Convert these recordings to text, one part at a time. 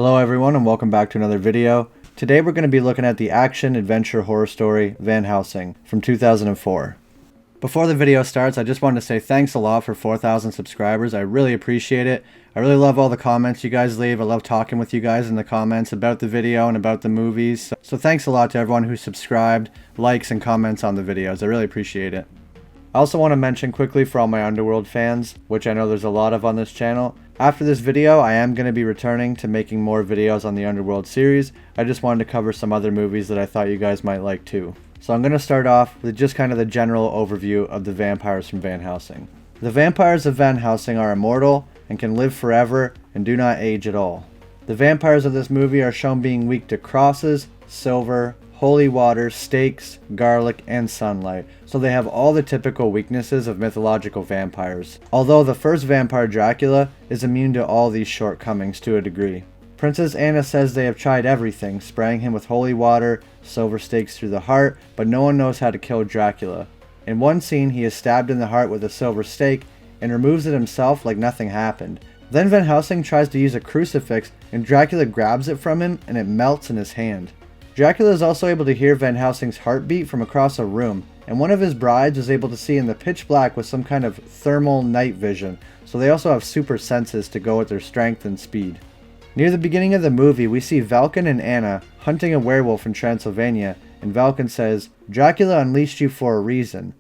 Hello everyone and welcome back to another video. Today we're going to be looking at the action-adventure horror story Van Helsing from 2004. Before the video starts, I just wanted to say thanks a lot for 4,000 subscribers. I really appreciate it. I really love all the comments you guys leave. I love talking with you guys in the comments about the video and about the movies. So thanks a lot to everyone who subscribed, likes, and comments on the videos. I really appreciate it. I also want to mention quickly for all my Underworld fans, which I know there's a lot of on this channel, after this video I am going to be returning to making more videos on the Underworld series. I just wanted to cover some other movies that I thought you guys might like too. So I'm going to start off with just kind of the general overview of the vampires from Van Helsing. The vampires of Van Helsing are immortal and can live forever and do not age at all. The vampires of this movie are shown being weak to crosses, silver, holy water, stakes, garlic, and sunlight, so they have all the typical weaknesses of mythological vampires. Although the first vampire, Dracula, is immune to all these shortcomings to a degree. Princess Anna says they have tried everything, spraying him with holy water, silver stakes through the heart, but no one knows how to kill Dracula. In one scene, he is stabbed in the heart with a silver stake and removes it himself like nothing happened. Then Van Helsing tries to use a crucifix and Dracula grabs it from him and it melts in his hand. Dracula is also able to hear Van Helsing's heartbeat from across a room, and one of his brides was able to see in the pitch black with some kind of thermal night vision, so they also have super senses to go with their strength and speed. Near the beginning of the movie, we see Vulcan and Anna hunting a werewolf in Transylvania, and Vulcan says, "Dracula unleashed you for a reason."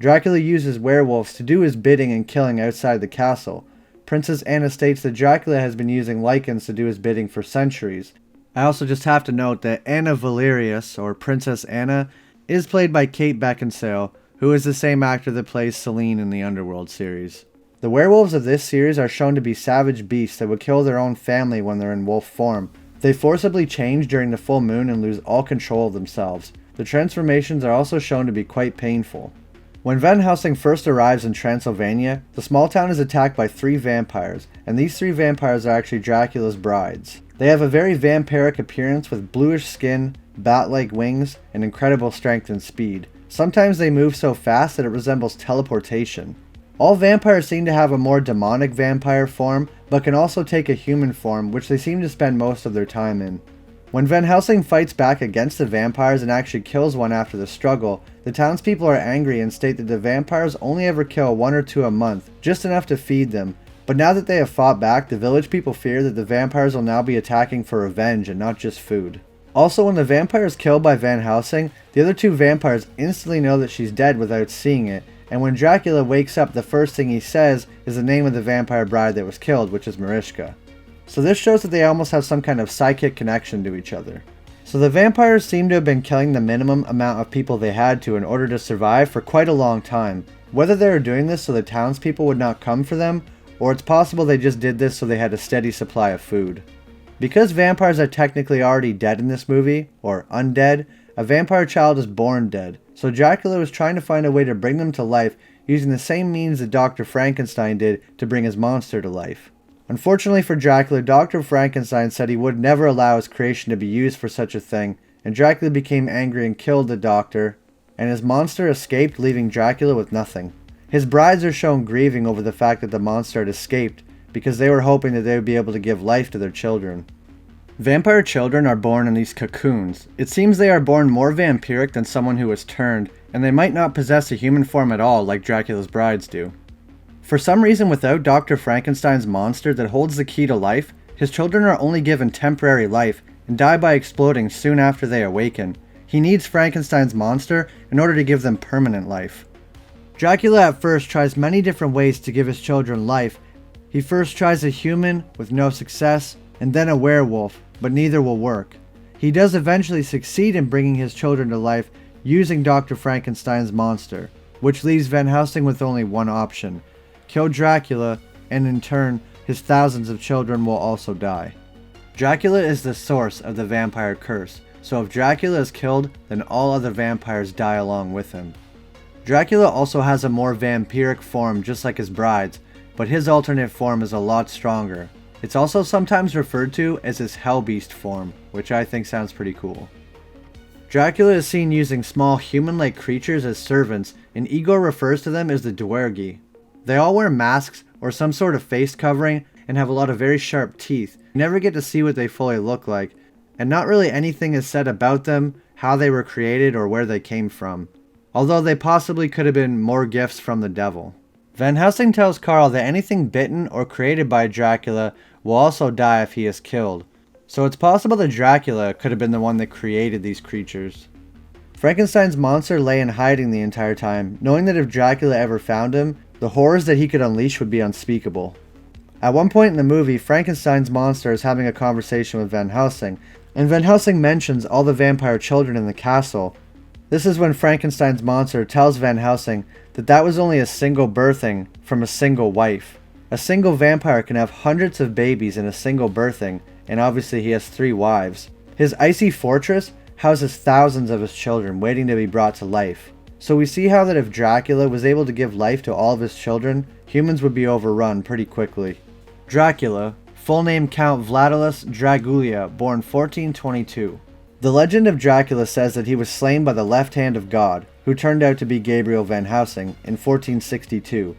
Dracula uses werewolves to do his bidding and killing outside the castle. Princess Anna states that Dracula has been using lichens to do his bidding for centuries. I also just have to note that Anna Valerius, or Princess Anna, is played by Kate Beckinsale, who is the same actor that plays Selene in the Underworld series. The werewolves of this series are shown to be savage beasts that would kill their own family when they're in wolf form. They forcibly change during the full moon and lose all control of themselves. The transformations are also shown to be quite painful. When Van Helsing first arrives in Transylvania, the small town is attacked by 3 vampires, and these 3 vampires are actually Dracula's brides. They have a very vampiric appearance with bluish skin, bat-like wings, and incredible strength and speed. Sometimes they move so fast that it resembles teleportation. All vampires seem to have a more demonic vampire form, but can also take a human form, which they seem to spend most of their time in. When Van Helsing fights back against the vampires and actually kills one after the struggle, the townspeople are angry and state that the vampires only ever kill 1 or 2 a month, just enough to feed them. But now that they have fought back, the village people fear that the vampires will now be attacking for revenge and not just food. Also, when the vampire is killed by Van Helsing, the other 2 vampires instantly know that she's dead without seeing it, and when Dracula wakes up, the first thing he says is the name of the vampire bride that was killed, which is Mariska. So this shows that they almost have some kind of psychic connection to each other. So the vampires seem to have been killing the minimum amount of people they had to in order to survive for quite a long time. Whether they were doing this so the townspeople would not come for them, or it's possible they just did this so they had a steady supply of food. Because vampires are technically already dead in this movie, or undead, a vampire child is born dead, so Dracula was trying to find a way to bring them to life using the same means that Dr. Frankenstein did to bring his monster to life. Unfortunately for Dracula, Dr. Frankenstein said he would never allow his creation to be used for such a thing, and Dracula became angry and killed the doctor, and his monster escaped, leaving Dracula with nothing. His brides are shown grieving over the fact that the monster had escaped, because they were hoping that they would be able to give life to their children. Vampire children are born in these cocoons. It seems they are born more vampiric than someone who is turned, and they might not possess a human form at all like Dracula's brides do. For some reason, without Dr. Frankenstein's monster that holds the key to life, his children are only given temporary life and die by exploding soon after they awaken. He needs Frankenstein's monster in order to give them permanent life. Dracula at first tries many different ways to give his children life. He first tries a human with no success, and then a werewolf, but neither will work. He does eventually succeed in bringing his children to life using Dr. Frankenstein's monster, which leaves Van Helsing with only one option: kill Dracula, and in turn, his thousands of children will also die. Dracula is the source of the vampire curse, so if Dracula is killed, then all other vampires die along with him. Dracula also has a more vampiric form just like his brides, but his alternate form is a lot stronger. It's also sometimes referred to as his Hellbeast form, which I think sounds pretty cool. Dracula is seen using small human-like creatures as servants, and Igor refers to them as the Dwergi. They all wear masks or some sort of face covering, and have a lot of very sharp teeth. You never get to see what they fully look like, and not really anything is said about them, how they were created, or where they came from. Although they possibly could have been more gifts from the devil. Van Helsing tells Carl that anything bitten or created by Dracula will also die if he is killed. So it's possible that Dracula could have been the one that created these creatures. Frankenstein's monster lay in hiding the entire time, knowing that if Dracula ever found him, the horrors that he could unleash would be unspeakable. At one point in the movie, Frankenstein's monster is having a conversation with Van Helsing, and Van Helsing mentions all the vampire children in the castle. This is when Frankenstein's monster tells Van Helsing that that was only a single birthing from a single wife. A single vampire can have hundreds of babies in a single birthing, and obviously he has 3 wives. His icy fortress houses thousands of his children waiting to be brought to life. So we see how that if Dracula was able to give life to all of his children, humans would be overrun pretty quickly. Dracula, full name Count Vladimir Dracula, born 1422. The legend of Dracula says that he was slain by the left hand of God, who turned out to be Gabriel Van Helsing, in 1462.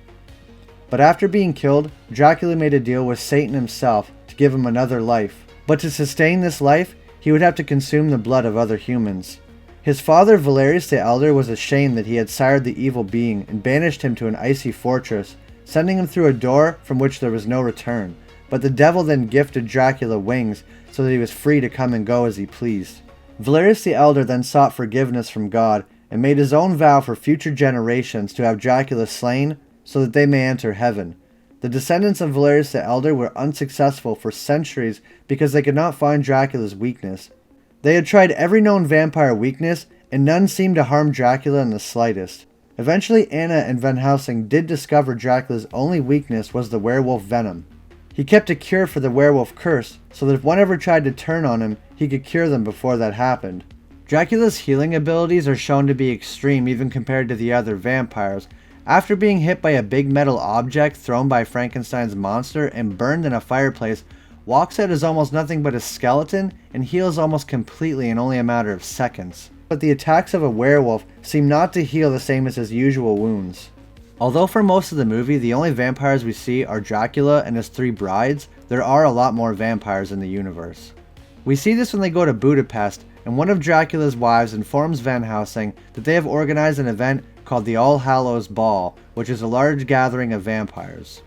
But after being killed, Dracula made a deal with Satan himself to give him another life. But to sustain this life, he would have to consume the blood of other humans. His father Valerius the Elder was ashamed that he had sired the evil being and banished him to an icy fortress, sending him through a door from which there was no return. But the devil then gifted Dracula wings so that he was free to come and go as he pleased. Valerius the Elder then sought forgiveness from God and made his own vow for future generations to have Dracula slain so that they may enter heaven. The descendants of Valerius the Elder were unsuccessful for centuries because they could not find Dracula's weakness. They had tried every known vampire weakness, and none seemed to harm Dracula in the slightest. Eventually, Anna and Van Helsing did discover Dracula's only weakness was the werewolf venom. He kept a cure for the werewolf curse, so that if one ever tried to turn on him, he could cure them before that happened. Dracula's healing abilities are shown to be extreme even compared to the other vampires. After being hit by a big metal object thrown by Frankenstein's monster and burned in a fireplace, walks out as almost nothing but a skeleton and heals almost completely in only a matter of seconds. But the attacks of a werewolf seem not to heal the same as his usual wounds. Although for most of the movie the only vampires we see are Dracula and his 3 brides, there are a lot more vampires in the universe. We see this when they go to Budapest, and one of Dracula's wives informs Van Helsing that they have organized an event called the All Hallows Ball, which is a large gathering of vampires.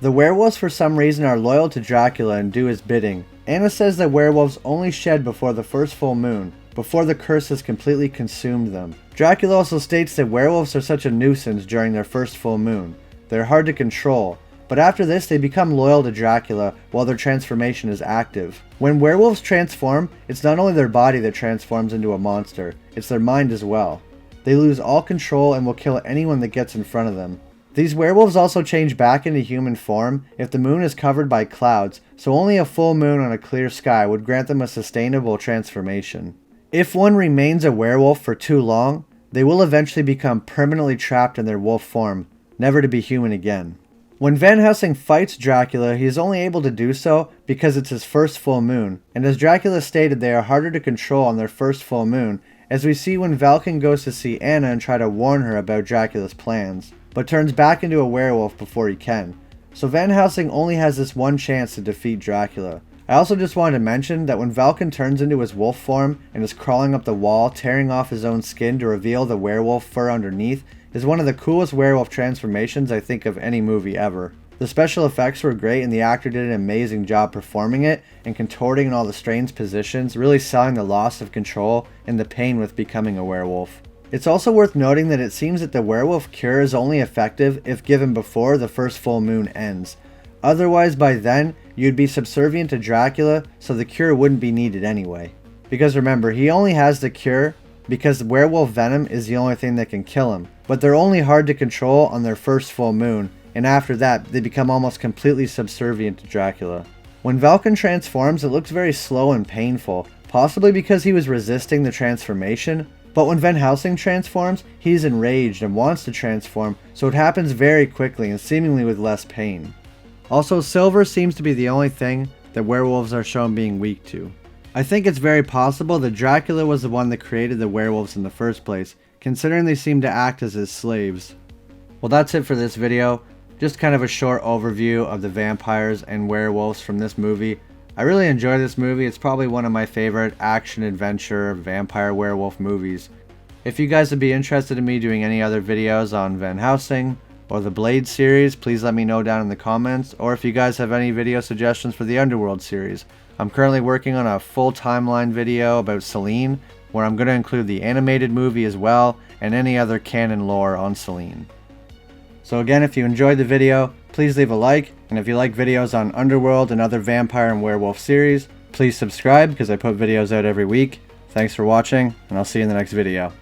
The werewolves for some reason are loyal to Dracula and do his bidding. Anna says that werewolves only shed before the first full moon, before the curse has completely consumed them. Dracula also states that werewolves are such a nuisance during their first full moon. They're hard to control, but after this they become loyal to Dracula while their transformation is active. When werewolves transform, it's not only their body that transforms into a monster, it's their mind as well. They lose all control and will kill anyone that gets in front of them. These werewolves also change back into human form if the moon is covered by clouds, so only a full moon on a clear sky would grant them a sustainable transformation. If one remains a werewolf for too long, they will eventually become permanently trapped in their wolf form, never to be human again. When Van Helsing fights Dracula, he is only able to do so because it's his first full moon, and as Dracula stated, they are harder to control on their first full moon, as we see when Valken goes to see Anna and try to warn her about Dracula's plans, but turns back into a werewolf before he can. So Van Helsing only has this one chance to defeat Dracula. I also just wanted to mention that when Valken turns into his wolf form and is crawling up the wall, tearing off his own skin to reveal the werewolf fur underneath, is one of the coolest werewolf transformations I think of any movie ever. The special effects were great and the actor did an amazing job performing it and contorting in all the strange positions, really selling the loss of control and the pain with becoming a werewolf. It's also worth noting that it seems that the werewolf cure is only effective if given before the first full moon ends. Otherwise, by then, you'd be subservient to Dracula, so the cure wouldn't be needed anyway. Because remember, he only has the cure because werewolf venom is the only thing that can kill him. But they're only hard to control on their first full moon, and after that, they become almost completely subservient to Dracula. When Valken transforms, it looks very slow and painful, possibly because he was resisting the transformation. But when Van Helsing transforms, he's enraged and wants to transform, so it happens very quickly and seemingly with less pain. Also, silver seems to be the only thing that werewolves are shown being weak to. I think it's very possible that Dracula was the one that created the werewolves in the first place, considering they seem to act as his slaves. Well, that's it for this video. Just kind of a short overview of the vampires and werewolves from this movie. I really enjoy this movie. It's probably one of my favorite action-adventure vampire werewolf movies. If you guys would be interested in me doing any other videos on Van Helsing or the Blade series, please let me know down in the comments, or if you guys have any video suggestions for the Underworld series. I'm currently working on a full timeline video about Selene, where I'm going to include the animated movie as well, and any other canon lore on Selene. So again, if you enjoyed the video, please leave a like, and if you like videos on Underworld and other vampire and werewolf series, please subscribe because I put videos out every week. Thanks for watching, and I'll see you in the next video.